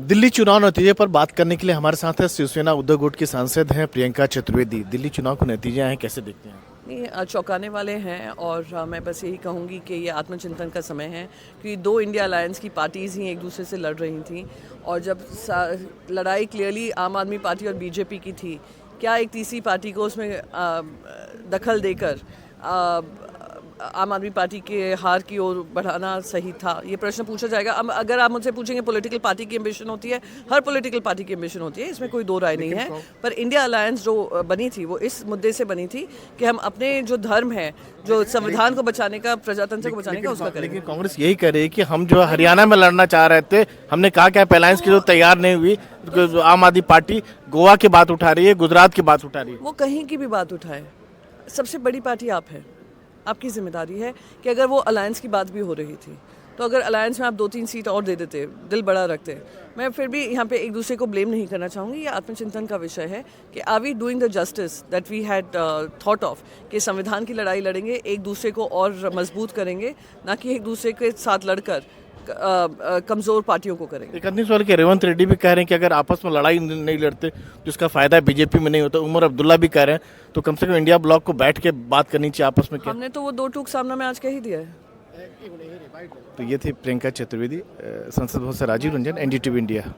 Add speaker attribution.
Speaker 1: दिल्ली चुनाव नतीजे पर बात करने के लिए हमारे साथ है शिवसेना उद्धव गुट की सांसद हैं प्रियंका चतुर्वेदी। दिल्ली चुनाव के नतीजे आए कैसे देखते हैं?
Speaker 2: नहीं, चौंकाने वाले हैं और मैं बस यही कहूँगी कि ये आत्मचिंतन का समय है कि दो इंडिया अलायंस की पार्टीज़ ही एक दूसरे से लड़ रही थी और जब लड़ाई क्लियरली आम आदमी पार्टी और बीजेपी की थी, क्या एक तीसरी पार्टी को उसमें दखल देकर आम आदमी पार्टी के हार की ओर बढ़ाना सही था? ये प्रश्न पूछा जाएगा। अब अगर आप मुझसे पूछेंगे पॉलिटिकल पार्टी की एम्बिशन होती है, हर पॉलिटिकल पार्टी की एम्बिशन होती है, इसमें कोई दो राय नहीं है। पर इंडिया अलायंस जो बनी थी वो इस मुद्दे से बनी थी कि हम अपने जो धर्म है, जो संविधान को बचाने का, प्रजातंत्र को बचाने का, उसका करेंगे।
Speaker 1: लेकिन कांग्रेस यही कह रही है कि हम जो हरियाणा में लड़ना चाह रहे थे, हमने कहा कि आप अलायंस की जो तैयार नहीं हुई। आम आदमी पार्टी गोवा की बात उठा रही है, गुजरात की बात उठा रही है।
Speaker 2: वो कहीं की भी बात उठाए, सबसे बड़ी पार्टी आप है, आपकी जिम्मेदारी है कि अगर वो अलायंस की बात भी हो रही थी तो अगर अलायंस में आप 2-3 सीट और दे देते, दिल बड़ा रखते। मैं फिर भी यहाँ पे एक दूसरे को ब्लेम नहीं करना चाहूँगी। ये आत्मचिंतन का विषय है कि are we doing the justice that we had thought of, कि संविधान की लड़ाई लड़ेंगे, एक दूसरे को और मजबूत करेंगे, ना कि एक दूसरे के साथ लड़कर कमज़ोर पार्टियों को करेंगे।
Speaker 1: एक अन्य सवाल के रेवंत रेड्डी भी कह रहे हैं कि अगर आपस में लड़ाई नहीं लड़ते तो इसका फायदा बीजेपी में नहीं होता। उमर अब्दुल्ला भी कह रहे हैं तो कम से कम इंडिया ब्लॉक को बैठ के बात करनी चाहिए आपस में। क्या
Speaker 2: हमने तो वो दो टूक सामना में आज कह ही दिया है।
Speaker 1: तो ये थी प्रियंका चतुर्वेदी, संसद भवन से राजीव रंजन, एनडीटीवी इंडिया।